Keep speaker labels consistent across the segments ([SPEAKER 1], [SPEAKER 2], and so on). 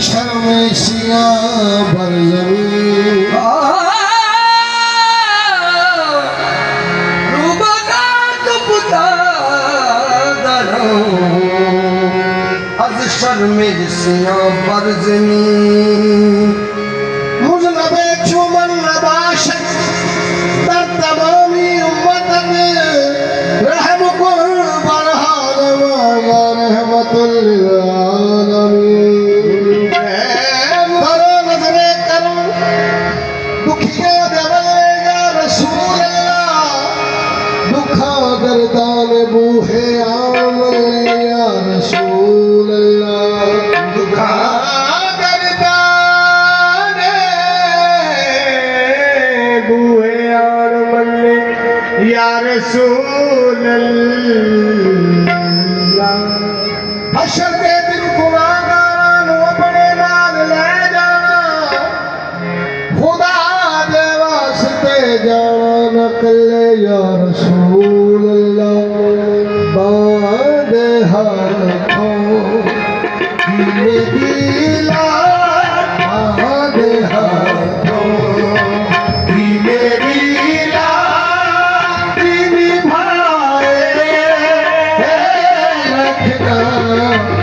[SPEAKER 1] शर्म सिया बरजमी रूबका पुता दरो आज शर्म सिया बरजमी मुजनबे चुमन नबाशत दर तमामी उम्मत में रहम कुल बरहान व रहमतुल लिल आलमीन बूहे आमल या रसूल अल्लाह दुखा गर्दान बूहे आमल या रसूल अल्लाह हशर के दिन गुनाहगारां नूं अपने नाल ले जाना खुदा दे वास्ते जाना न कल्ले या रसूल अल्लाह बांधे हाथों की मेरी लाज बांधे हाथों की मेरी लाज निभाए रखना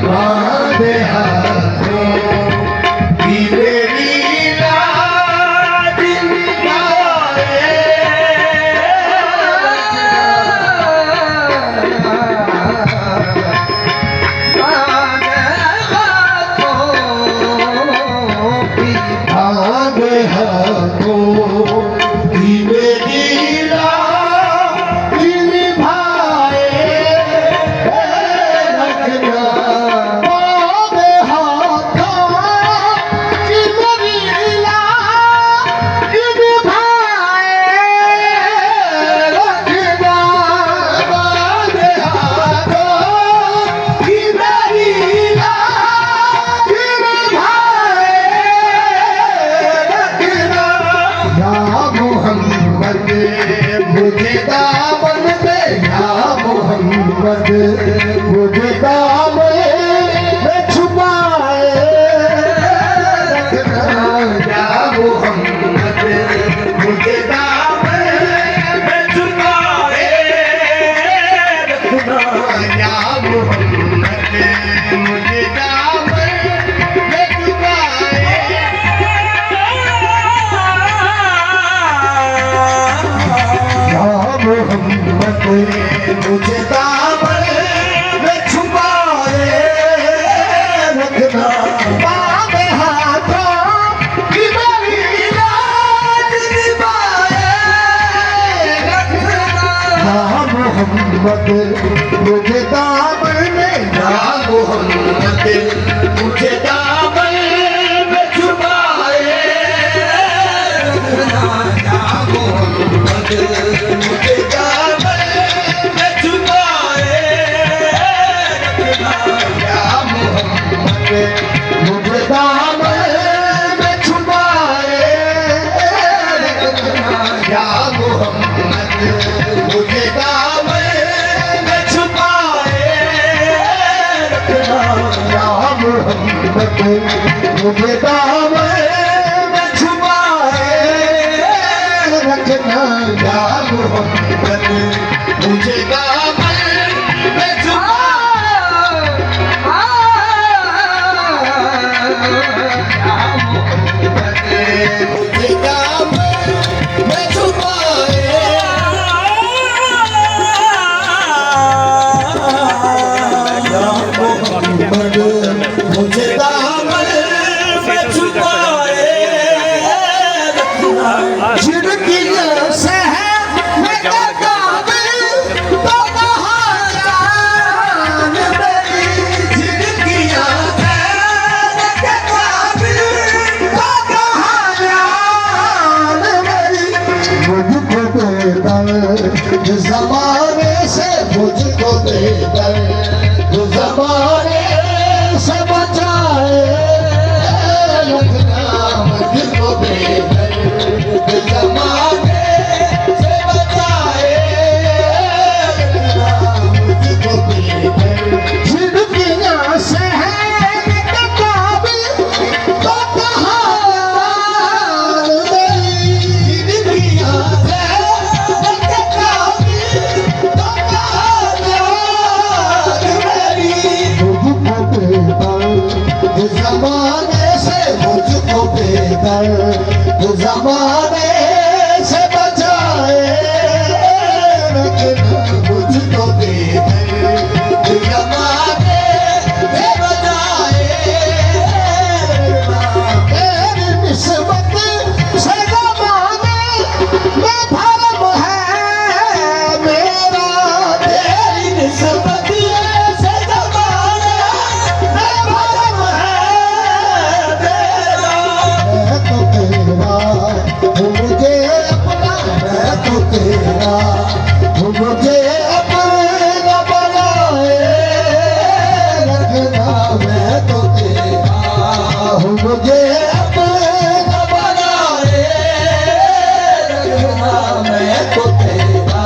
[SPEAKER 1] बांधे हाथों की मेरी लाज निभाए मुझे दामन दे या मोहम्मद मुझे दामन में छुपाए रखना या मोहम्मद मुझे दामन में छुपाए रखना या मोहम्मद मुझे दामन में छुपाए मोहम्मद मुझे दामन में छुपाए रखना बांधे हाथों की मेरी लाज निभाए रखना मोहम्मद मुझे दामन में या मोहम्मद मुझे दामन में छुपाए रखना या मोहम्मद मुझे दामन में छुपाए रखना या मोहम्मद मुझे दामन में छुपाए रखना या मोहम्मद मुझे दामन में छुपाए रखना या मोहम्मद मुझे दामन में छुपाए रखना या मोहम्मद मुझे दामन में जिनकी से है मैं कहता जमाने से मुझको बेदर तू जमाने से बचाए रखना मुझको बेदर तू जमाने से बचाए रखना मुझको बेदर जिंदगियां से है काबिल तो कहां जिंदगियां से जमाने से मुझको बेदर तू जमाने से बचाए रखना मुझको बेदर तू जमाने से बचाए तेरी निस्बत से जमाने में भरम है मेरा तेरी निस्बत से जमाने में भरम है मुझे अपना मैं तो तेरा मुझे अपना बनाए रखना मैं तो तेरा मुझे अपना बनाए रखना मैं तो तेरा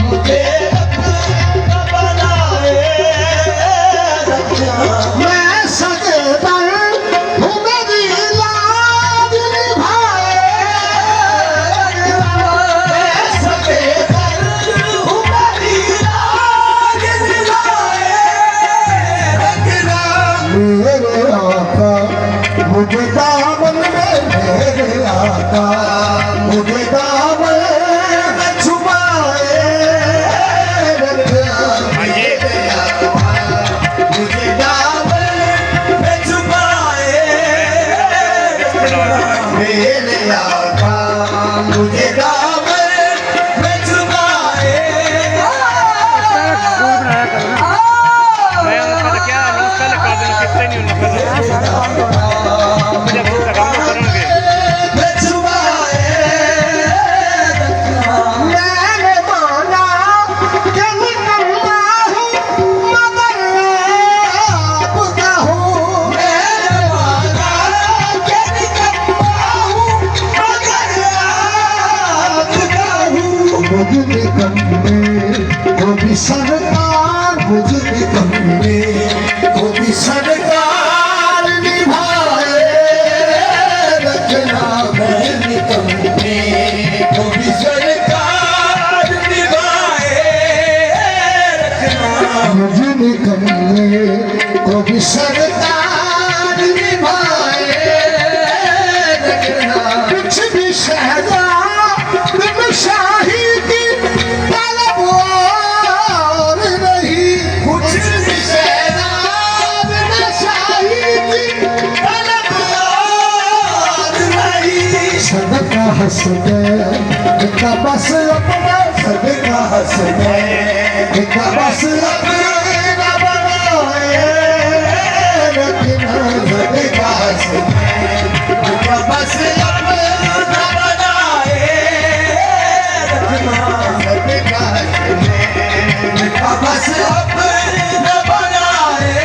[SPEAKER 1] मुझे अपना बनाए रखना मैं सजदा हूँ मेरी लाज निभाए मेरे आका मुझे दामन में मेरे आका मुझे दामन में छुपाए रखना मेरे आका मुझे दामन में छुपाए रखना मेरे आका मुझे दामन में छुपाए
[SPEAKER 2] क्या नमस्कार कर देना कितने नहीं उन्होंने मुझे बहुत काम करेंगे
[SPEAKER 1] मैंने माना कि निकलना हूँ मगर आपका हूँ मैंने माना कि निकलना हूँ मगर आपका हूँ मुझ निकलने वो भी सरकार मुझ निकलने वो भी सरकार निभाए रखना मैं निकलने वो भी सरकार निभाए रखना मुझ निकलने वो भी सरकार निभाए रखना कुछ भी शहजाद शाही की तलब और नहीं कुछ भी शहजाद शाही की तलब और नहीं सदका हंस गए इनका बस अपना सदका हंस गए इनका बस अपना बनाए रखना सदका हंस गए इनका बस अपना बनाए रखना सदका हंस गए इनका बस अपना बनाए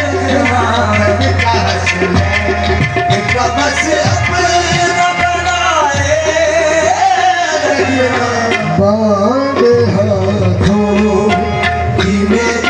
[SPEAKER 1] रखना सदका हंस गए इनका बस अपना बनाए रखना बांधे हाथों की मेरी